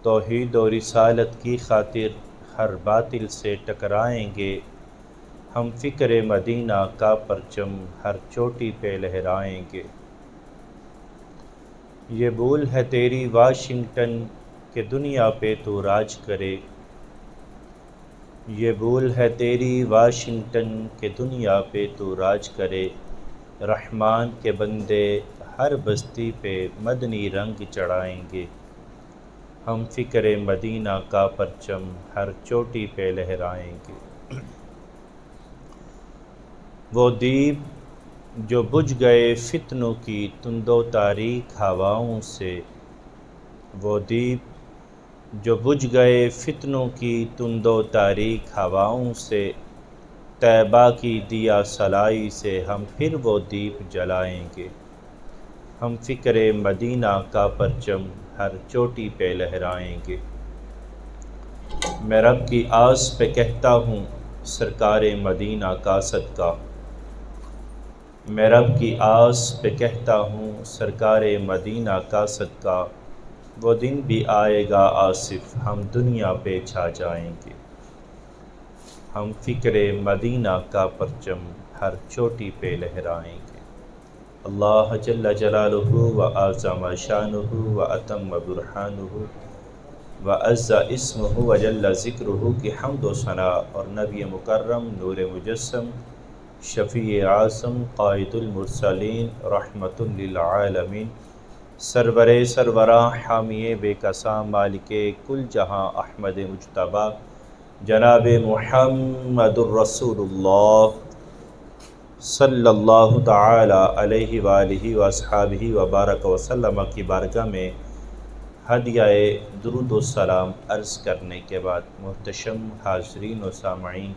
توحید و رسالت کی خاطر ہر باطل سے ٹکرائیں گے، ہم فکر مدینہ کا پرچم ہر چوٹی پہ لہرائیں گے۔ یہ بھول ہے تیری واشنگٹن کہ دنیا پہ تو راج کرے، یہ بھول ہے تیری واشنگٹن کہ دنیا پہ تو راج کرے، رحمان کے بندے ہر بستی پہ مدنی رنگ چڑھائیں گے، ہم فکر مدینہ کا پرچم ہر چوٹی پہ لہرائیں گے۔ وہ دیپ جو بجھ گئے فتنوں کی تند و تاریک ہواؤں سے، وہ دیپ جو بجھ گئے فتنوں کی تند و تاریک ہواؤں سے، طیبہ کی دیا سلائی سے ہم پھر وہ دیپ جلائیں گے، ہم فکر مدینہ کا پرچم ہر چوٹی پہ لہرائیں گے۔ میں رب کی آس پہ کہتا ہوں سرکار مدینہ کا صدقہ، میں رب کی آس پہ کہتا ہوں سرکار مدینہ کا صدقہ، وہ دن بھی آئے گا آصف ہم دنیا پہ چھا جائیں گے، ہم فکر مدینہ کا پرچم ہر چوٹی پہ لہرائیں گے۔ اللہ جل جلالہ و اعظم شانہ و اتم برہانہ و عز اسمہ و جل ذکرہ کی حمد و ثنا اور نبی مکرم نور مجسم شفیع اعظم قائد المرسلین رحمت للعالمین سرور سربراہ حامی بے کساں مالک کل جہاں احمد مجتبیٰ جناب محمد الرسول اللہ صلی اللہ تعالی علیہ وآلہ واصحابہ وبارک وسلم کی بارگاہ میں ہدیہ درود و سلام عرض کرنے کے بعد محتشم حاضرین و سامعین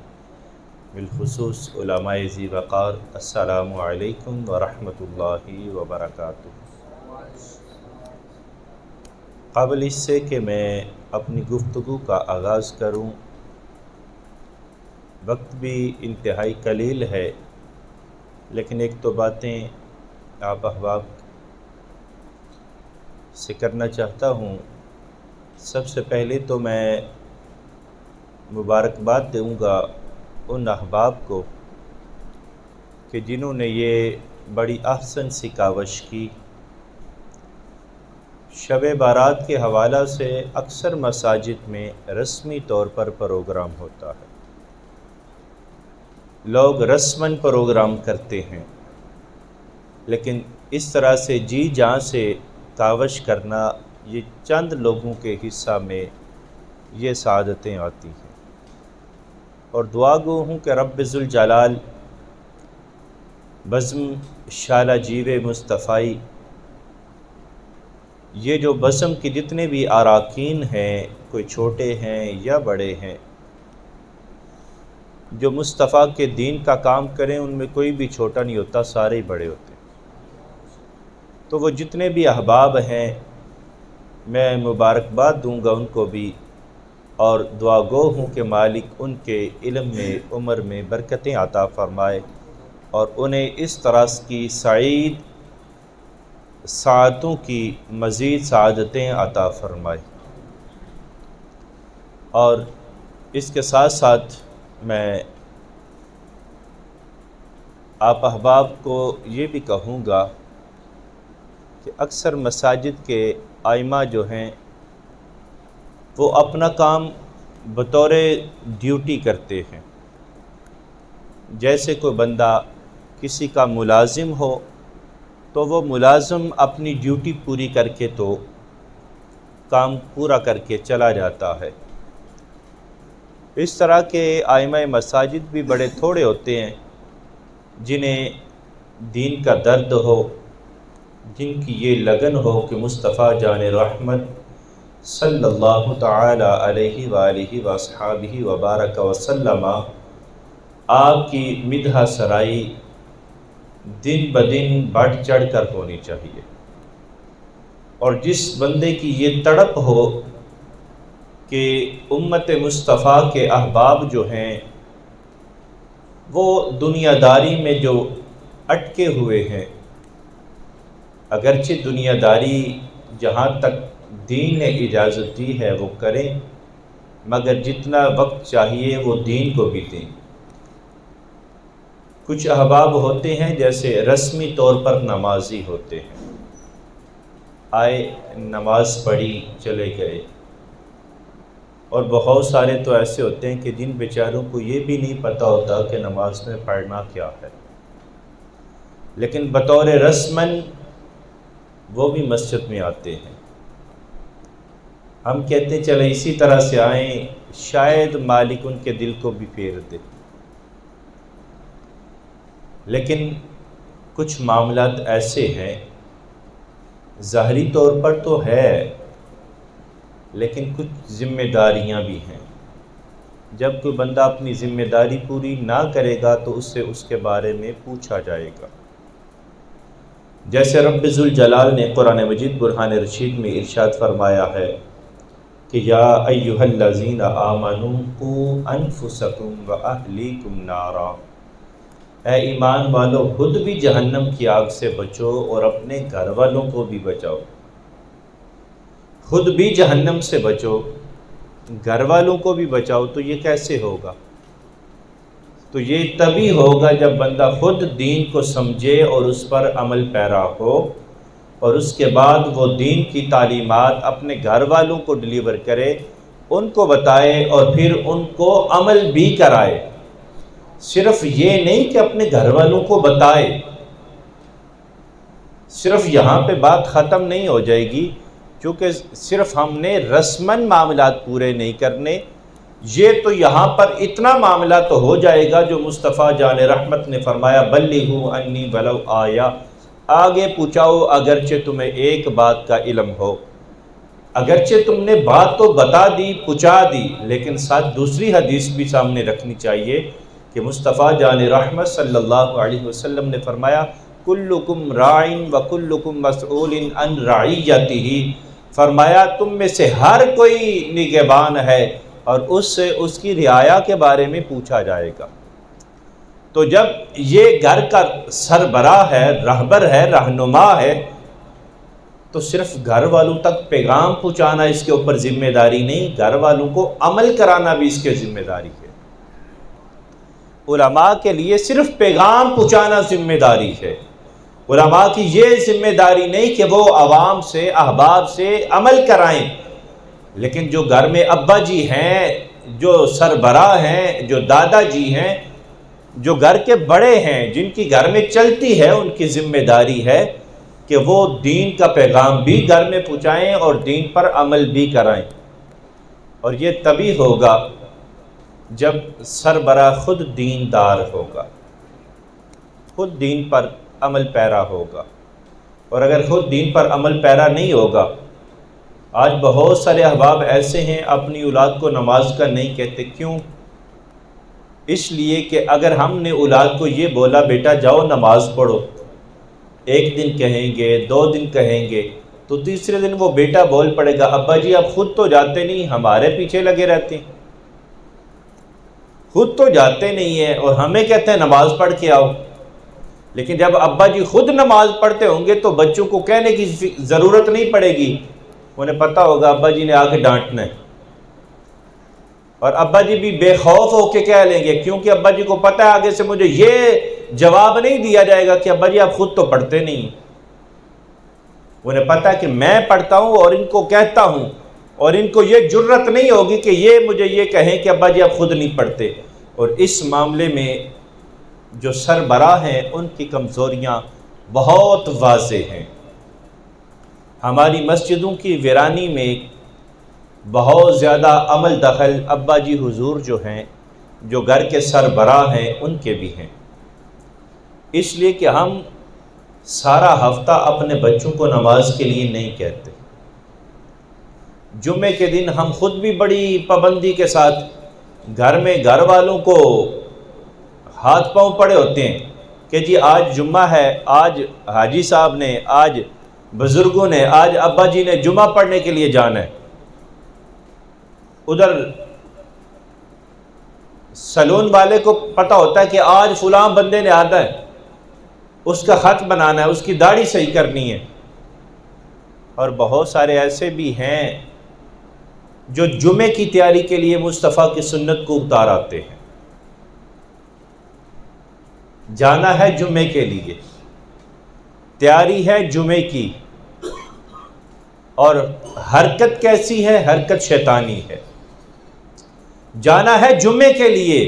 بالخصوص علماء ذی وقار، السلام علیکم ورحمۃ اللہ وبرکاتہ۔ قبل اس سے کہ میں اپنی گفتگو کا آغاز کروں، وقت بھی انتہائی قلیل ہے، لیکن ایک تو باتیں آپ احباب سے کرنا چاہتا ہوں۔ سب سے پہلے تو میں مبارکباد دوں گا ان احباب کو کہ جنہوں نے یہ بڑی احسن سی کاوش کی۔ شب بارات کے حوالہ سے اکثر مساجد میں رسمی طور پر پروگرام ہوتا ہے، لوگ رسماً پروگرام کرتے ہیں، لیکن اس طرح سے جی جاں سے کاوش کرنا، یہ چند لوگوں کے حصہ میں یہ سعادتیں آتی ہیں، اور دعا گو ہوں کہ رب ذوالجلال بزم شالہ جیو مصطفائی، یہ جو بزم کے جتنے بھی اراکین ہیں، کوئی چھوٹے ہیں یا بڑے ہیں، جو مصطفیٰ کے دین کا کام کریں، ان میں کوئی بھی چھوٹا نہیں ہوتا، سارے ہی بڑے ہوتے ہیں۔ تو وہ جتنے بھی احباب ہیں، میں مبارکباد دوں گا ان کو بھی، اور دعا گو ہوں کہ مالک ان کے علم میں عمر میں برکتیں عطا فرمائے، اور انہیں اس طرح کی سعادتوں کی مزید سعادتیں عطا فرمائے۔ اور اس کے ساتھ ساتھ میں آپ احباب کو یہ بھی کہوں گا کہ اکثر مساجد کے ائمہ جو ہیں، وہ اپنا کام بطور ڈیوٹی کرتے ہیں۔ جیسے کوئی بندہ کسی کا ملازم ہو تو وہ ملازم اپنی ڈیوٹی پوری کر کے تو کام پورا کر کے چلا جاتا ہے، اس طرح کے ائمہ مساجد بھی بڑے تھوڑے ہوتے ہیں جنہیں دین کا درد ہو، جن کی یہ لگن ہو کہ مصطفیٰ جان رحمت صلی اللہ تعالی علیہ وآلہ واصحابہ وبارک وسلم آپ کی مدح سرائی دن بدن بڑھ چڑھ کر ہونی چاہیے، اور جس بندے کی یہ تڑپ ہو کہ امت مصطفیٰ کے احباب جو ہیں وہ دنیا داری میں جو اٹکے ہوئے ہیں، اگرچہ دنیا داری جہاں تک دین نے اجازت دی ہے وہ کریں، مگر جتنا وقت چاہیے وہ دین کو بھی دیں۔ کچھ احباب ہوتے ہیں جیسے رسمی طور پر نمازی ہوتے ہیں، آئے نماز پڑھی چلے گئے، اور بہت سارے تو ایسے ہوتے ہیں کہ جن بیچاروں کو یہ بھی نہیں پتہ ہوتا کہ نماز میں پڑھنا کیا ہے، لیکن بطور رسماً وہ بھی مسجد میں آتے ہیں۔ ہم کہتے ہیں چلے اسی طرح سے آئیں، شاید مالک ان کے دل کو بھی پھیر دے، لیکن کچھ معاملات ایسے ہیں ظاہری طور پر تو ہے، لیکن کچھ ذمہ داریاں بھی ہیں۔ جب کوئی بندہ اپنی ذمہ داری پوری نہ کرے گا تو اس سے اس کے بارے میں پوچھا جائے گا۔ جیسے رب ذوالجلال نے قرآن مجید برہان رشید میں ارشاد فرمایا ہے کہ یا ایھا الذین آمنوا قوا انفسکم واہلیکم نارا، اے ایمان والو خود بھی جہنم کی آگ سے بچو اور اپنے گھر والوں کو بھی بچاؤ۔ خود بھی جہنم سے بچو، گھر والوں کو بھی بچاؤ، تو یہ کیسے ہوگا؟ تو یہ تبھی ہوگا جب بندہ خود دین کو سمجھے اور اس پر عمل پیرا ہو، اور اس کے بعد وہ دین کی تعلیمات اپنے گھر والوں کو ڈلیور کرے، ان کو بتائے اور پھر ان کو عمل بھی کرائے۔ صرف یہ نہیں کہ اپنے گھر والوں کو بتائے، صرف یہاں پہ بات ختم نہیں ہو جائے گی، کیونکہ صرف ہم نے رسماً معاملات پورے نہیں کرنے، یہ تو یہاں پر اتنا معاملہ تو ہو جائے گا جو مصطفیٰ جان رحمت نے فرمایا بلغوا عنی ولو آیا، آگے پہنچاؤ اگرچہ تمہیں ایک بات کا علم ہو۔ اگرچہ تم نے بات تو بتا دی، پہنچا دی، لیکن ساتھ دوسری حدیث بھی سامنے رکھنی چاہیے کہ مصطفیٰ جان رحمت صلی اللہ علیہ وسلم نے فرمایا کلکم راع وکلکم مسئول عن رعیتہ، فرمایا تم میں سے ہر کوئی نگہبان ہے اور اس سے اس کی رعایا کے بارے میں پوچھا جائے گا۔ تو جب یہ گھر کا سربراہ ہے، رہبر ہے، رہنما ہے، تو صرف گھر والوں تک پیغام پہنچانا اس کے اوپر ذمہ داری نہیں، گھر والوں کو عمل کرانا بھی اس کے ذمہ داری ہے۔ علماء کے لیے صرف پیغام پہنچانا ذمہ داری ہے، علماء کی یہ ذمہ داری نہیں کہ وہ عوام سے، احباب سے عمل کرائیں، لیکن جو گھر میں ابا جی ہیں، جو سربراہ ہیں، جو دادا جی ہیں، جو گھر کے بڑے ہیں، جن کی گھر میں چلتی ہے، ان کی ذمہ داری ہے کہ وہ دین کا پیغام بھی گھر میں پہنچائیں اور دین پر عمل بھی کرائیں۔ اور یہ تبھی ہوگا جب سربراہ خود دیندار ہوگا، خود دین پر عمل پیرا ہوگا۔ اور اگر خود دین پر عمل پیرا نہیں ہوگا، آج بہت سارے احباب ایسے ہیں اپنی اولاد کو نماز کا نہیں کہتے۔ کیوں؟ اس لیے کہ اگر ہم نے اولاد کو یہ بولا بیٹا جاؤ نماز پڑھو، ایک دن کہیں گے، 2 دن کہیں گے، تو تیسرے دن وہ بیٹا بول پڑے گا ابا جی آپ خود تو جاتے نہیں، ہمارے پیچھے لگے رہتے ہیں، خود تو جاتے نہیں ہیں اور ہمیں کہتے ہیں نماز پڑھ کے آؤ۔ لیکن جب ابا جی خود نماز پڑھتے ہوں گے تو بچوں کو کہنے کی ضرورت نہیں پڑے گی، انہیں پتہ ہوگا ابا جی نے آ کے ڈانٹنا ہے، اور ابا جی بھی بے خوف ہو کے کہہ لیں گے، کیونکہ ابا جی کو پتہ ہے آگے سے مجھے یہ جواب نہیں دیا جائے گا کہ ابا جی آپ خود تو پڑھتے نہیں۔ انہیں پتہ ہے کہ میں پڑھتا ہوں اور ان کو کہتا ہوں، اور ان کو یہ جرت نہیں ہوگی کہ یہ مجھے یہ کہیں کہ ابا جی آپ خود نہیں پڑھتے۔ اور اس معاملے میں جو سربراہ ہیں ان کی کمزوریاں بہت واضح ہیں۔ ہماری مسجدوں کی ویرانی میں بہت زیادہ عمل دخل ابا جی حضور جو ہیں، جو گھر کے سربراہ ہیں، ان کے بھی ہیں، اس لیے کہ ہم سارا ہفتہ اپنے بچوں کو نماز کے لیے نہیں کہتے۔ جمعے کے دن ہم خود بھی بڑی پابندی کے ساتھ گھر میں گھر والوں کو ہاتھ پاؤں پڑے ہوتے ہیں کہ جی آج جمعہ ہے، آج حاجی صاحب نے، آج بزرگوں نے، آج ابا جی نے جمعہ پڑھنے کے لیے جانا ہے۔ ادھر سلون والے کو پتہ ہوتا ہے کہ آج فلاں بندے نے آنا ہے، اس کا خط بنانا ہے، اس کی داڑھی صحیح کرنی ہے، اور بہت سارے ایسے بھی ہیں جو جمعے کی تیاری کے لیے مصطفیٰ کی سنت کو اتار آتے ہیں. جانا ہے جمعے کے لیے، تیاری ہے جمعے کی، اور حرکت کیسی ہے؟ حرکت شیطانی ہے. جانا ہے جمعے کے لیے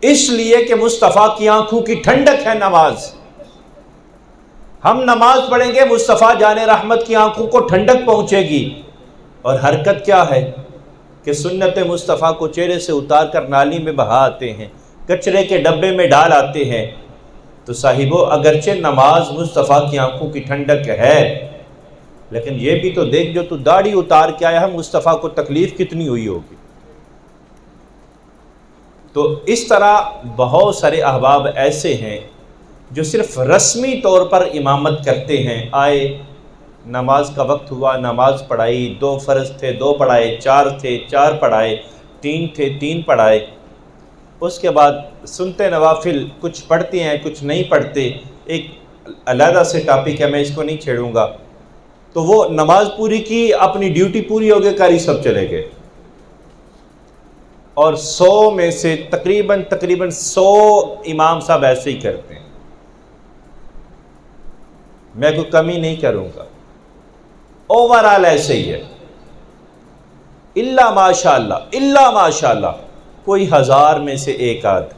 اس لیے کہ مصطفیٰ کی آنکھوں کی ٹھنڈک ہے نماز. ہم نماز پڑھیں گے، مصطفیٰ جان رحمت کی آنکھوں کو ٹھنڈک پہنچے گی. اور حرکت کیا ہے کہ سنت مصطفیٰ کو چہرے سے اتار کر نالی میں بہا آتے ہیں، کچرے کے ڈبے میں ڈال آتے ہیں. تو صاحبو، اگرچہ نماز مصطفیٰ کی آنکھوں کی ٹھنڈک ہے، لیکن یہ بھی تو دیکھ جو تو داڑھی اتار کے آیا ہے، مصطفیٰ کو تکلیف کتنی ہوئی ہوگی. تو اس طرح بہت سارے احباب ایسے ہیں جو صرف رسمی طور پر امامت کرتے ہیں. آئے، نماز کا وقت ہوا، نماز پڑھائی، 2 فرض تھے 2 پڑھائے، 4 تھے 4 پڑھائے، 3 تھے 3 پڑھائے. اس کے بعد سنتے نوافل کچھ پڑھتے ہیں کچھ نہیں پڑھتے، ایک علیحدہ سے ٹاپک ہے، میں اس کو نہیں چھیڑوں گا. تو وہ نماز پوری کی، اپنی ڈیوٹی پوری ہو گئی، قاری سب چلے گئے. اور 100 میں سے تقریباً 100 امام صاحب ایسے ہی کرتے ہیں. میں کوئی کمی نہیں کروں گا، اوورآل ایسے ہی ہے. اللہ ماشاء اللہ کوئی 1000 میں سے ایک آدھ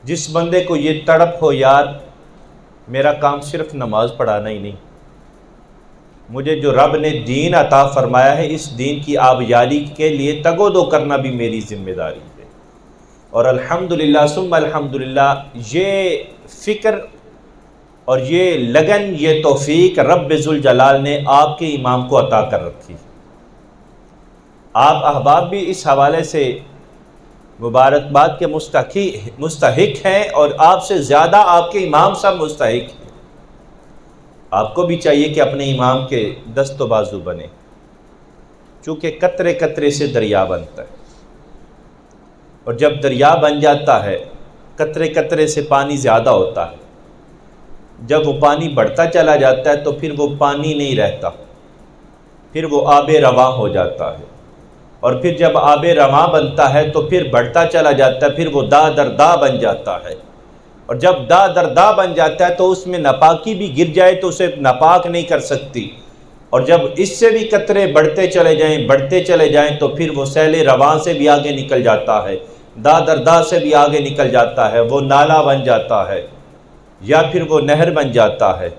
جس بندے کو یہ تڑپ ہو، یار میرا کام صرف نماز پڑھانا ہی نہیں، مجھے جو رب نے دین عطا فرمایا ہے اس دین کی آبیاری کے لیے تگ و دو کرنا بھی میری ذمہ داری ہے. اور الحمدللہ ثم الحمدللہ یہ فکر اور یہ لگن، یہ توفیق رب ذوالجلال نے آپ کے امام کو عطا کر رکھی. آپ احباب بھی اس حوالے سے مبارکباد کے مستحق ہیں، اور آپ سے زیادہ آپ کے امام صاحب مستحق ہیں. آپ کو بھی چاہیے کہ اپنے امام کے دست و بازو بنے، چونکہ قطرے قطرے سے دریا بنتا ہے. اور جب دریا بن جاتا ہے، قطرے قطرے سے پانی زیادہ ہوتا ہے. جب وہ پانی بڑھتا چلا جاتا ہے تو پھر وہ پانی نہیں رہتا، پھر وہ آب رواں ہو جاتا ہے. اور پھر جب آب رواں بنتا ہے تو پھر بڑھتا چلا جاتا ہے، پھر وہ دا در دا بن جاتا ہے. اور جب دا در دا بن جاتا ہے تو اس میں ناپاکی بھی گر جائے تو اسے ناپاک نہیں کر سکتی. اور جب اس سے بھی قطرے بڑھتے چلے جائیں تو پھر وہ سیل رواں سے بھی آگے نکل جاتا ہے، دا در دا سے بھی آگے نکل جاتا ہے، وہ نالا بن جاتا ہے یا پھر وہ نہر بن جاتا ہے.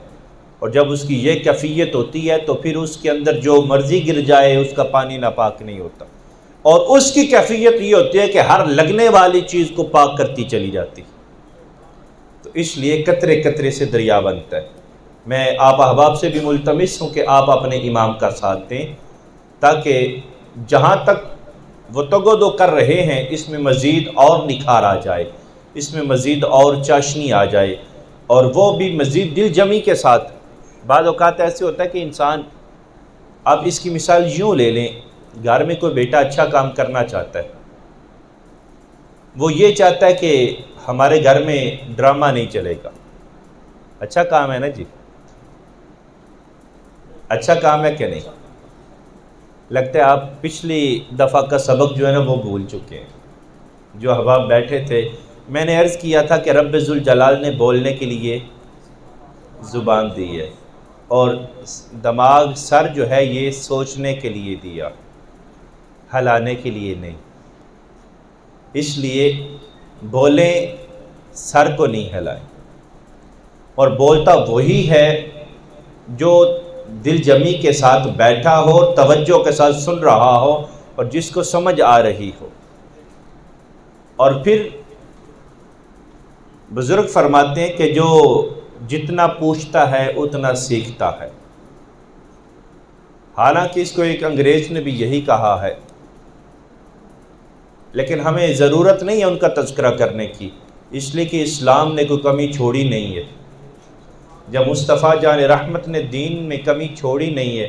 اور جب اس کی یہ کیفیت ہوتی ہے تو پھر اس کے اندر جو مرضی گر جائے اس کا پانی ناپاک نہیں ہوتا. اور اس کی کیفیت یہ ہوتی ہے کہ ہر لگنے والی چیز کو پاک کرتی چلی جاتی. تو اس لیے قطرے قطرے سے دریا بنتا ہے. میں آپ احباب سے بھی ملتمس ہوں کہ آپ اپنے امام کا ساتھ دیں، تاکہ جہاں تک وہ تگ و دو کر رہے ہیں اس میں مزید اور نکھار آ جائے، اس میں مزید اور چاشنی آ جائے، اور وہ بھی مزید دل جمی کے ساتھ. بعض اوقات ایسے ہوتا ہے کہ انسان، آپ اس کی مثال یوں لے لیں، گھر میں کوئی بیٹا اچھا کام کرنا چاہتا ہے، وہ یہ چاہتا ہے کہ ہمارے گھر میں ڈرامہ نہیں چلے گا. اچھا کام ہے نا جی، اچھا کام ہے کہ نہیں؟ لگتا ہے آپ پچھلی دفعہ کا سبق جو ہے نا وہ بھول چکے ہیں. جو احباب بیٹھے تھے، میں نے عرض کیا تھا کہ رب ذوالجلال نے بولنے کے لیے زبان دی ہے، اور دماغ سر جو ہے یہ سوچنے کے لیے دیا، ہلانے کے لیے نہیں. اس لیے بولیں، سر کو نہیں ہلائیں. اور بولتا وہی ہے جو دل جمی کے ساتھ بیٹھا ہو، توجہ کے ساتھ سن رہا ہو، اور جس کو سمجھ آ رہی ہو. اور پھر بزرگ فرماتے ہیں کہ جو جتنا پوچھتا ہے اتنا سیکھتا ہے. حالانکہ اس کو ایک انگریز نے بھی یہی کہا ہے، لیکن ہمیں ضرورت نہیں ہے ان کا تذکرہ کرنے کی، اس لیے کہ اسلام نے کوئی کمی چھوڑی نہیں ہے. جب مصطفیٰ جان رحمت نے دین میں کمی چھوڑی نہیں ہے